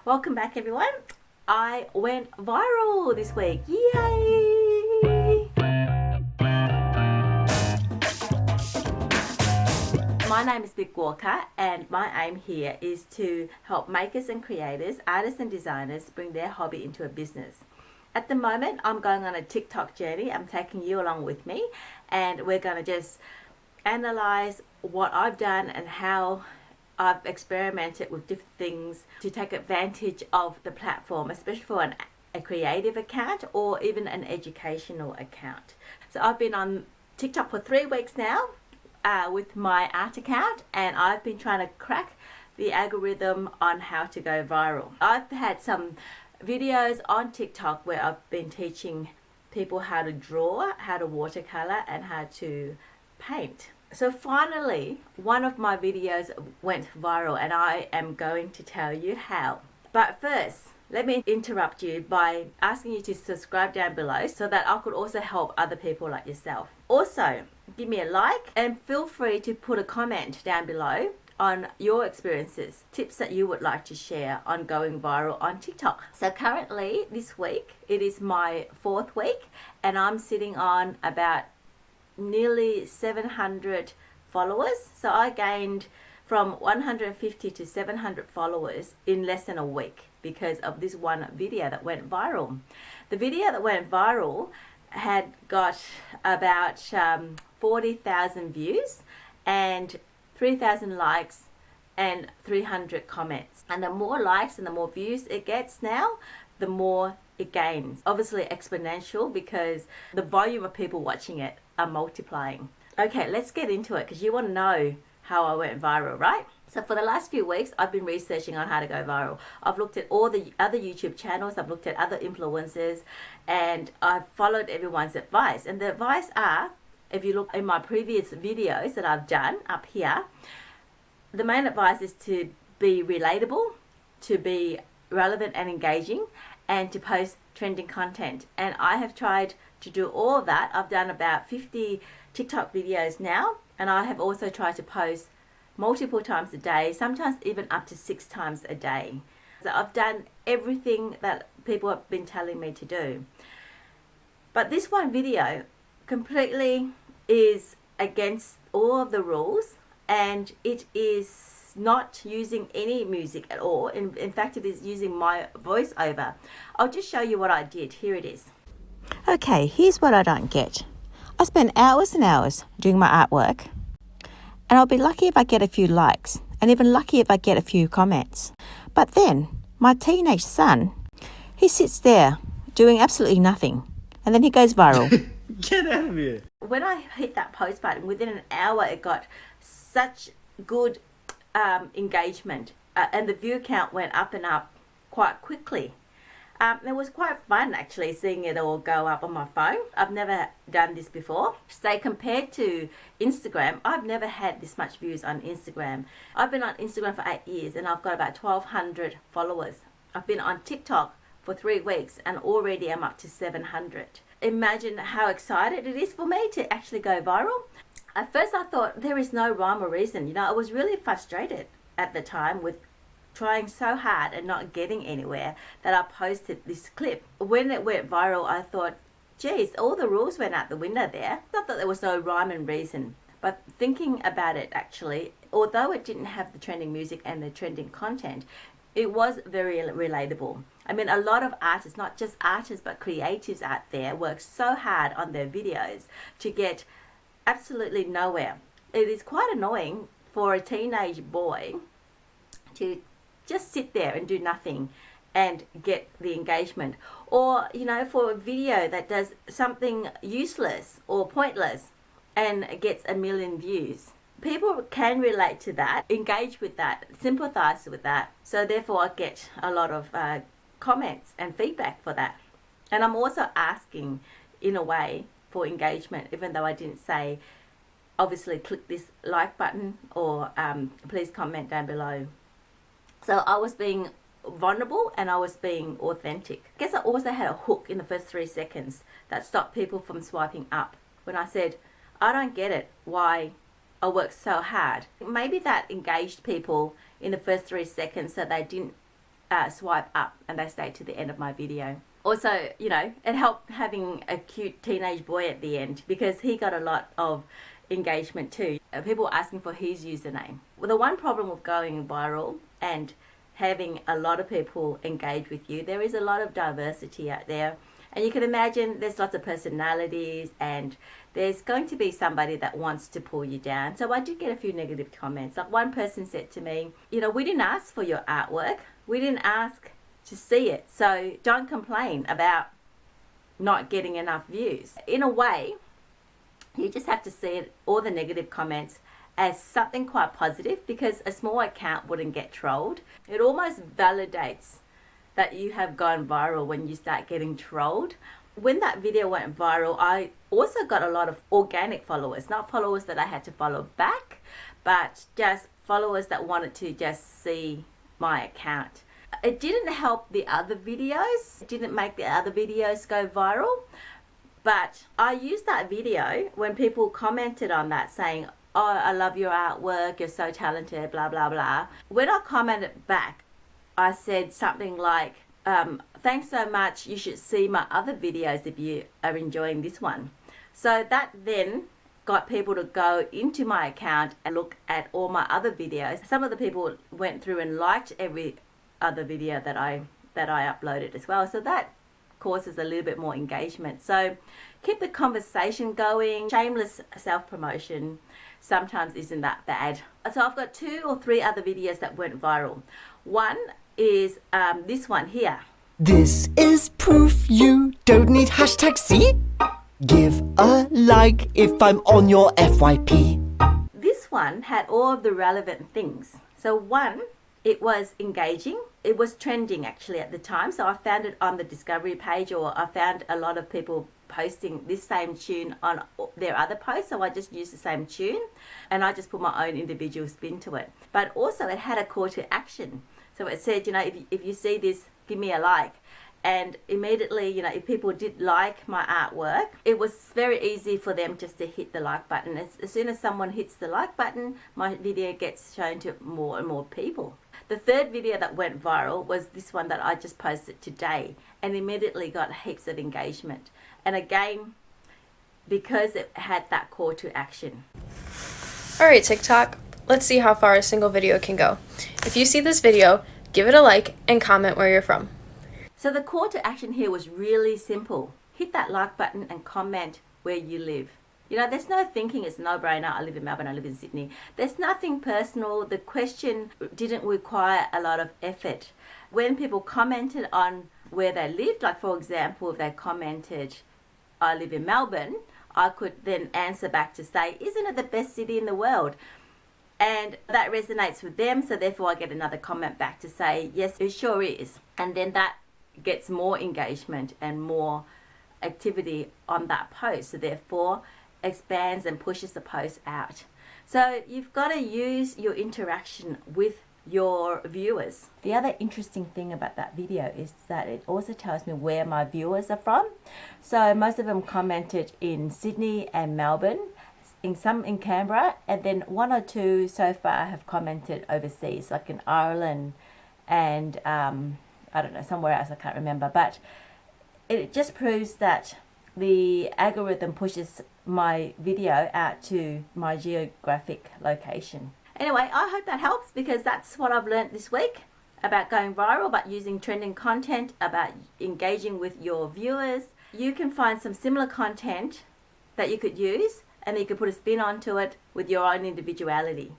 Welcome back, everyone. I went viral this week. Yay! My name is Bic Walker, and my aim here is to help makers and creators, artists and designers bring their hobby into a business. At the moment, I'm going on a TikTok journey. I'm taking you along with me, and we're going to just analyze what I've done and how I've experimented with different things to take advantage of the platform, especially for a creative account or even an educational account. So I've been on TikTok for 3 weeks now with my art account, and I've been trying to crack the algorithm on how to go viral. I've had some videos on TikTok where I've been teaching people how to draw, how to watercolor, and how to paint. So finally, one of my videos went viral, and I am going to tell you how. But first, let me interrupt you by asking you to subscribe down below so that I could also help other people like yourself. Also, give me a like and feel free to put a comment down below on your experiences, tips that you would like to share on going viral on TikTok. So currently, this week, it is my 4th week, and I'm sitting on about nearly 700 followers. So I gained from 150 to 700 followers in less than a week because of this one video that went viral. The video that went viral had got about 40,000 views and 3,000 likes and 300 comments. And the more likes and the more views it gets now, the more it gains. Obviously exponential, because the volume of people watching it are multiplying. Okay, let's get into it, because you want to know how I went viral, right? So for the last few weeks, I've been researching on how to go viral. I've looked at all the other YouTube channels, I've looked at other influencers, and I've followed everyone's advice. And the advice are, if you look in my previous videos that I've done up here, the main advice is to be relatable, to be relevant and engaging, and to post trending content. And I have tried to do all of that. I've done about 50 TikTok videos now, and I have also tried to post multiple times a day, sometimes even up to 6 times a day. So I've done everything that people have been telling me to do. But this one video completely is against all of the rules, and it is not using any music at all. In fact, it is using my voiceover. I'll just show you what I did. Here it is. Okay, here's what I don't get. I spend hours and hours doing my artwork, and I'll be lucky if I get a few likes, and even lucky if I get a few comments. But then, my teenage son, he sits there doing absolutely nothing, and then he goes viral. Get out of here. When I hit that post button, within an hour it got such good engagement, and the view count went up and up quite quickly. It was quite fun actually seeing it all go up on my phone. I've never done this before. Say compared to Instagram, I've never had this much views on Instagram. I've been on Instagram for 8 years, and I've got about 1,200 followers. I've been on TikTok for 3 weeks, and already I'm up to 700. Imagine how excited it is for me to actually go viral. At first I thought there is no rhyme or reason. You know, I was really frustrated at the time with trying so hard and not getting anywhere that I posted this clip. When it went viral, I thought, geez, all the rules went out the window there. Not that there was no rhyme and reason, but thinking about it actually, although it didn't have the trending music and the trending content, it was very relatable. I mean, a lot of artists, not just artists, but creatives out there work so hard on their videos to get absolutely nowhere. It is quite annoying for a teenage boy to just sit there and do nothing and get the engagement, or you know, for a video that does something useless or pointless and gets 1 million views. People can relate to that, engage with that, sympathize with that, so therefore I get a lot of comments and feedback for that. And I'm also asking in a way for engagement, even though I didn't say obviously click this like button or please comment down below. So I was being vulnerable and I was being authentic. I guess I also had a hook in the first 3 seconds that stopped people from swiping up when I said, I don't get it why I worked so hard. Maybe that engaged people in the first 3 seconds so they didn't swipe up and they stay to the end of my video. Also, you know, it helped having a cute teenage boy at the end because he got a lot of engagement too. People asking for his username. Well, the one problem with going viral and having a lot of people engage with you, there is a lot of diversity out there. And you can imagine there's lots of personalities and there's going to be somebody that wants to pull you down. So I did get a few negative comments. Like one person said to me, you know, we didn't ask for your artwork. We didn't ask to see it. So don't complain about not getting enough views. In a way, you just have to see it, all the negative comments, as something quite positive, because a small account wouldn't get trolled. It almost validates that you have gone viral when you start getting trolled. When that video went viral, I also got a lot of organic followers, not followers that I had to follow back, but just followers that wanted to just see my account. It didn't help the other videos. It didn't make the other videos go viral, but I used that video when people commented on that saying, oh, I love your artwork, you're so talented, blah, blah, blah. When I commented back, I said something like, thanks so much, you should see my other videos if you are enjoying this one. So that then got people to go into my account and look at all my other videos. Some of the people went through and liked every other video that I uploaded as well. So that causes a little bit more engagement. So keep the conversation going. Shameless self-promotion sometimes isn't that bad. So I've got 2 or 3 other videos that went viral. One is this one here. This is proof you don't need hashtag C. Give a like if I'm on your FYP. This one had all of the relevant things. So one, it was engaging. It was trending actually at the time. So I found it on the discovery page, or I found a lot of people posting this same tune on their other posts. So I just used the same tune and I just put my own individual spin to it. But also it had a call to action. So it said, you know, if you see this, give me a like. And immediately, you know, if people did like my artwork, it was very easy for them just to hit the like button. As soon as someone hits the like button, my video gets shown to more and more people. The third video that went viral was this one that I just posted today and immediately got heaps of engagement. And again, because it had that call to action. Alright TikTok, let's see how far a single video can go. If you see this video, give it a like and comment where you're from. So the call to action here was really simple. Hit that like button and comment where you live. You know, there's no thinking, it's a no-brainer. I live in Melbourne, I live in Sydney. There's nothing personal. The question didn't require a lot of effort. When people commented on where they lived, like for example, if they commented, I live in Melbourne, I could then answer back to say, isn't it the best city in the world? And that resonates with them, so therefore I get another comment back to say, yes, it sure is. And then that gets more engagement and more activity on that post, so therefore expands and pushes the post out. So you've got to use your interaction with your viewers. The other interesting thing about that video is that it also tells me where my viewers are from. So most of them commented in Sydney and Melbourne, some in Canberra, and then 1 or 2 so far have commented overseas, like in Ireland and I don't know, somewhere else, I can't remember. But it just proves that the algorithm pushes my video out to my geographic location. Anyway, I hope that helps, because that's what I've learned this week about going viral, about using trending content, about engaging with your viewers. You can find some similar content that you could use, and then you could put a spin onto it with your own individuality.